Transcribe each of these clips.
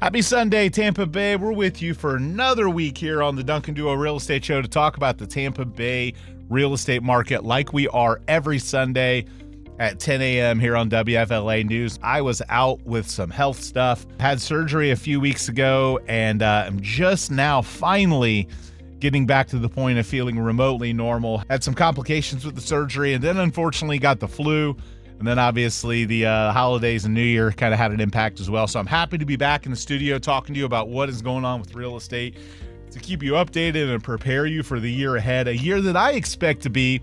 Happy Sunday, Tampa Bay. We're with you for another week here on the Duncan Duo Real Estate Show to talk about the Tampa Bay real estate market like we are every Sunday at 10 a.m. here on WFLA News. I was out with some health stuff, had surgery a few weeks ago, and I'm just now finally getting back to the point of feeling remotely normal. Had some complications with the surgery, and then unfortunately got the flu. And then obviously the holidays and New Year kind of had an impact as well. So I'm happy to be back in the studio talking to you about what is going on with real estate to keep you updated and prepare you for the year ahead. A year that I expect to be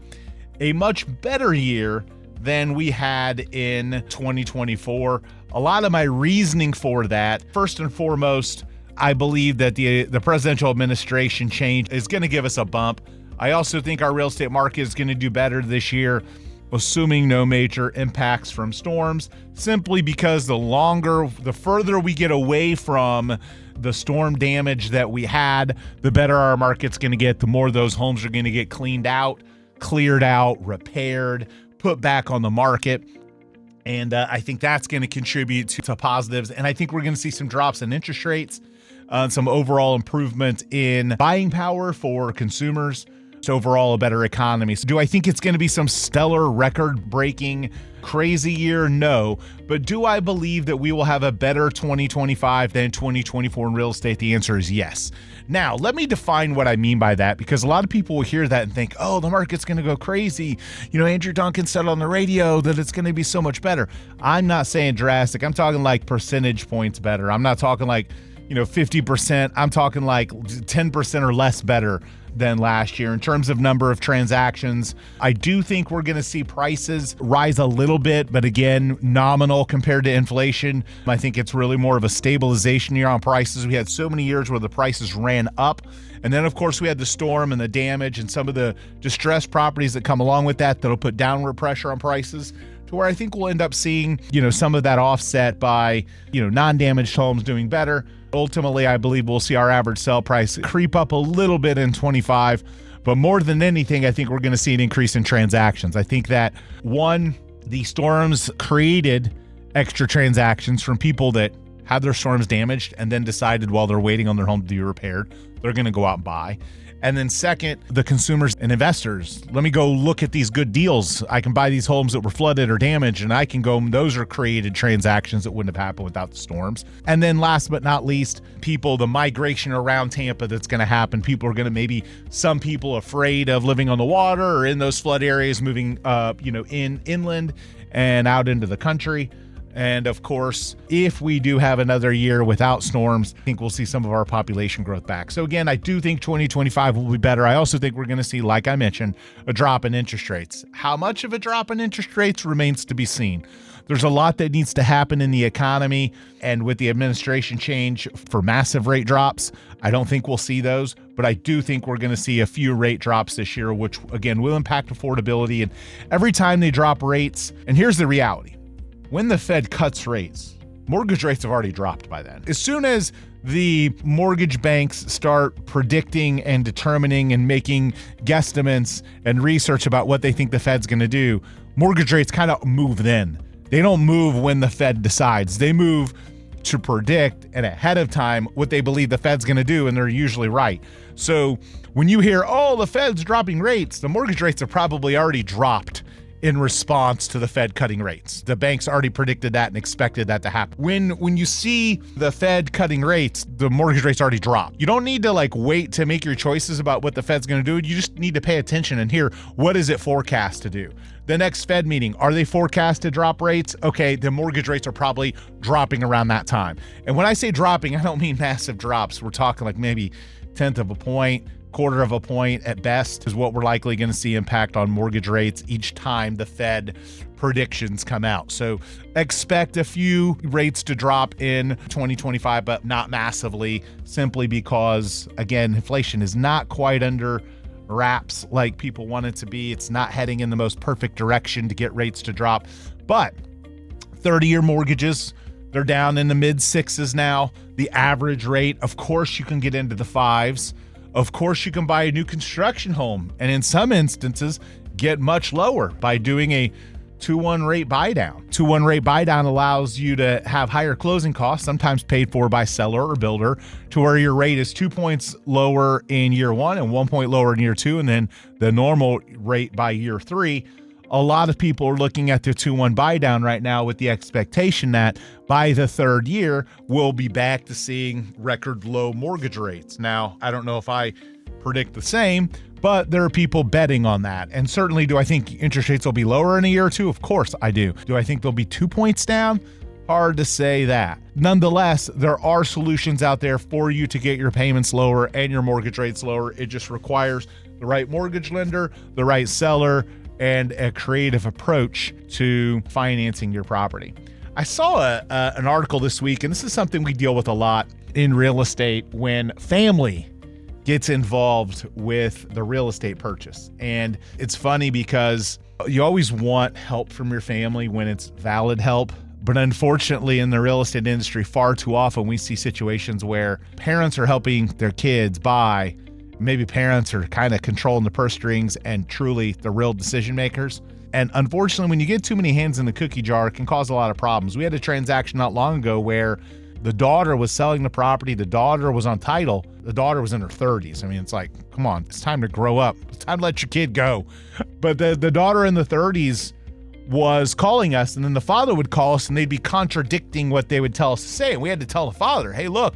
a much better year than we had in 2024. A lot of my reasoning for that, first and foremost, I believe that the presidential administration change is going to give us a bump. I also think our real estate market is going to do better this year, assuming no major impacts from storms, simply because the further we get away from the storm damage that we had, the better our market's going to get, the more those homes are going to get cleaned out, cleared out, repaired, put back on the market. And I think that's going to contribute to positives. And I think we're going to see some drops in interest rates, some overall improvement in buying power for consumers. It's overall a better economy. So do I think it's going to be some stellar record-breaking crazy year? No. But do I believe that we will have a better 2025 than 2024 in real estate? The answer is yes. Now, let me define what I mean by that, because a lot of people will hear that and think, oh, the market's going to go crazy. You know, Andrew Duncan said on the radio that it's going to be so much better. I'm not saying drastic. I'm talking like percentage points better. I'm not talking like, 50%. I'm talking like 10% or less better than last year in terms of number of transactions. I do think we're going to see prices rise a little bit, but again, nominal compared to inflation. I think it's really more of a stabilization year on prices. We had so many years where the prices ran up. And then, of course, we had the storm and the damage and some of the distressed properties that come along with that'll put downward pressure on prices, to where I think we'll end up seeing, some of that offset by, non-damaged homes doing better. Ultimately, I believe we'll see our average sell price creep up a little bit in 25, but more than anything, I think we're going to see an increase in transactions. I think that, one, the storms created extra transactions from people that had their storms damaged and then decided while they're waiting on their home to be repaired, they're going to go out and buy. And then second, the consumers and investors, let me go look at these good deals. I can buy these homes that were flooded or damaged, and I can go, those are created transactions that wouldn't have happened without the storms. And then last but not least, people, the migration around Tampa that's going to happen. People are going to some people afraid of living on the water or in those flood areas, moving, inland and out into the country. And of course, if we do have another year without storms, I think we'll see some of our population growth back. So again, I do think 2025 will be better. I also think we're going to see, like I mentioned, a drop in interest rates. How much of a drop in interest rates remains to be seen. There's a lot that needs to happen in the economy, and with the administration change for massive rate drops, I don't think we'll see those, but I do think we're going to see a few rate drops this year, which again will impact affordability. And every time they drop rates, and here's the reality. When the Fed cuts rates, mortgage rates have already dropped by then. As soon as the mortgage banks start predicting and determining and making guesstimates and research about what they think the Fed's going to do, mortgage rates kind of move then. They don't move when the Fed decides. They move to predict and ahead of time what they believe the Fed's going to do, and they're usually right. So when you hear, oh, the Fed's dropping rates, the mortgage rates have probably already dropped in response to the Fed cutting rates. The banks already predicted that and expected that to happen. When you see the Fed cutting rates, the mortgage rates already dropped. You don't need to wait to make your choices about what the Fed's going to do. You just need to pay attention and hear, what is it forecast to do? The next Fed meeting, are they forecast to drop rates? Okay, the mortgage rates are probably dropping around that time. And when I say dropping, I don't mean massive drops. We're talking like maybe 1/10 of a point, 1/4 of a point at best is what we're likely going to see impact on mortgage rates each time the Fed predictions come out. So expect a few rates to drop in 2025, but not massively, simply because, again, inflation is not quite under wraps like people want it to be. It's not heading in the most perfect direction to get rates to drop. But 30-year mortgages, they're down in the mid-6s now. The average rate, of course, you can get into the 5s. Of course, you can buy a new construction home, and in some instances, get much lower by doing a 2-1 rate buy down. 2-1 rate buy down allows you to have higher closing costs, sometimes paid for by seller or builder, to where your rate is 2 points lower in year 1 and 1 point lower in year 2, and then the normal rate by year 3. A lot of people are looking at the 2-1 buy down right now with the expectation that by the 3rd year, we'll be back to seeing record low mortgage rates. Now, I don't know if I predict the same, but there are people betting on that. And certainly, do I think interest rates will be lower in a year or two? Of course I do. Do I think they'll be 2 points down? Hard to say that. Nonetheless, there are solutions out there for you to get your payments lower and your mortgage rates lower. It just requires the right mortgage lender, the right seller, and a creative approach to financing your property. I saw an article this week, and this is something we deal with a lot in real estate when family gets involved with the real estate purchase. And it's funny because you always want help from your family when it's valid help. But unfortunately, in the real estate industry, far too often we see situations where parents are helping their kids buy. Maybe parents are kind of controlling the purse strings and truly the real decision makers. And unfortunately, when you get too many hands in the cookie jar, it can cause a lot of problems. We had a transaction not long ago where the daughter was selling the property. The daughter was on title. The daughter was in her 30s. I mean, it's like, come on, it's time to grow up. It's time to let your kid go. But the daughter in the 30s was calling us, and then the father would call us, and they'd be contradicting what they would tell us to say. And we had to tell the father, hey, look,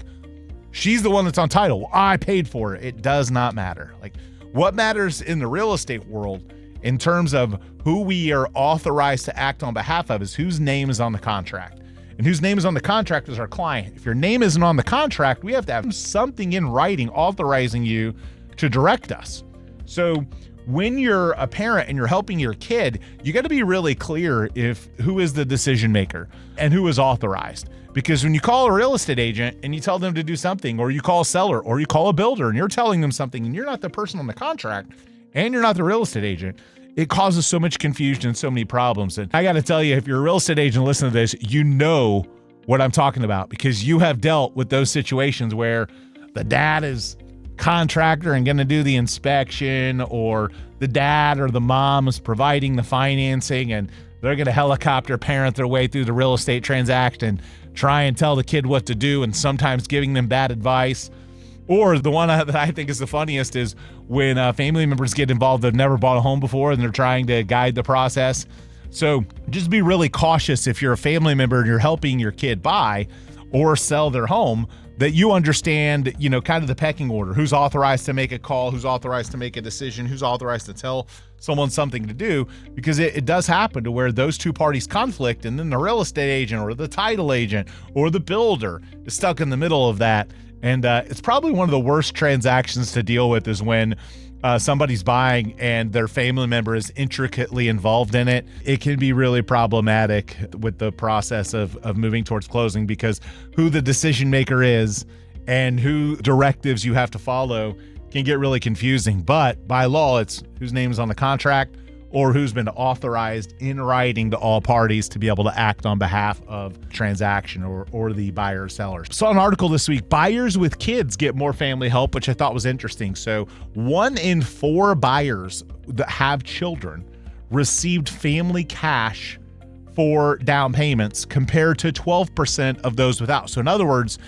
she's the one that's on title. Well, I paid for it. It does not matter. Like, what matters in the real estate world in terms of who we are authorized to act on behalf of is whose name is on the contract. And whose name is on the contract is our client. If your name isn't on the contract, we have to have something in writing authorizing you to direct us. So when you're a parent and you're helping your kid, you got to be really clear if who is the decision maker and who is authorized. Because when you call a real estate agent and you tell them to do something, or you call a seller, or you call a builder and you're telling them something and you're not the person on the contract and you're not the real estate agent, it causes so much confusion and so many problems. And I got to tell you, if you're a real estate agent, listen to this, you know what I'm talking about, because you have dealt with those situations where the dad is contractor and going to do the inspection, or the dad or the mom is providing the financing and they're going to helicopter parent their way through the real estate transaction, try and tell the kid what to do, and sometimes giving them bad advice. Or the one that I think is the funniest is when family members get involved that have never bought a home before and they're trying to guide the process. So just be really cautious if you're a family member and you're helping your kid buy or sell their home, that you understand, kind of the pecking order. Who's authorized to make a call, who's authorized to make a decision, who's authorized to tell someone something to do, because it does happen to where those two parties conflict, and then the real estate agent or the title agent or the builder is stuck in the middle of that. And it's probably one of the worst transactions to deal with is when somebody's buying and their family member is intricately involved in it. It can be really problematic with the process of moving towards closing, because who the decision maker is and who directives you have to follow can get really confusing. But by law, it's whose name is on the contract or who's been authorized in writing to all parties to be able to act on behalf of transaction or the buyer or seller. Saw an article this week, buyers with kids get more family help, which I thought was interesting. So 1 in 4 buyers that have children received family cash for down payments compared to 12% of those without. So in other words,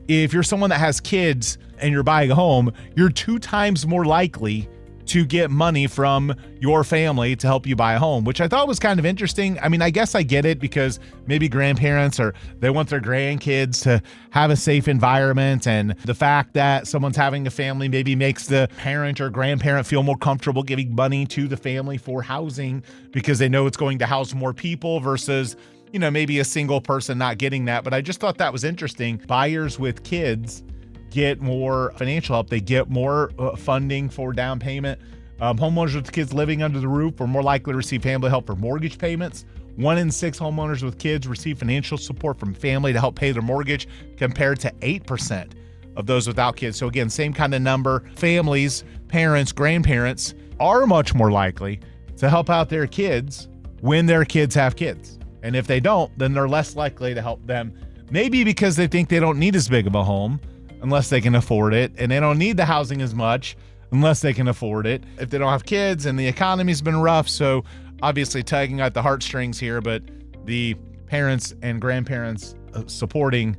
if you're someone that has kids and you're buying a home, you're 2 times more likely to get money from your family to help you buy a home, which I thought was kind of interesting. I mean, I guess I get it, because maybe grandparents they want their grandkids to have a safe environment, and the fact that someone's having a family maybe makes the parent or grandparent feel more comfortable giving money to the family for housing because they know it's going to house more people versus, maybe a single person not getting that. But I just thought that was interesting. Buyers with kids get more financial help. They get more funding for down payment. Homeowners with kids living under the roof are more likely to receive family help for mortgage payments. 1 in 6 homeowners with kids receive financial support from family to help pay their mortgage, compared to 8% of those without kids. So again, same kind of number. Families, parents, grandparents are much more likely to help out their kids when their kids have kids. And if they don't, then they're less likely to help them, maybe because they think they don't need as big of a home unless they can afford it, and they don't need the housing as much unless they can afford it if they don't have kids and the economy's been rough. So obviously tugging at the heartstrings here, but the parents and grandparents supporting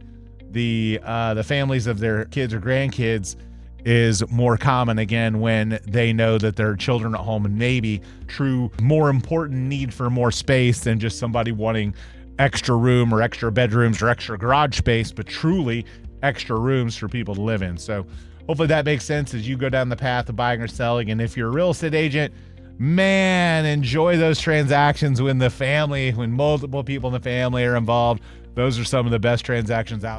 the families of their kids or grandkids is more common again when they know that their children at home, and maybe true more important need for more space than just somebody wanting extra room or extra bedrooms or extra garage space, but truly extra rooms for people to live in. So hopefully that makes sense as you go down the path of buying or selling. And if you're a real estate agent, man, enjoy those transactions when multiple people in the family are involved. Those are some of the best transactions out there.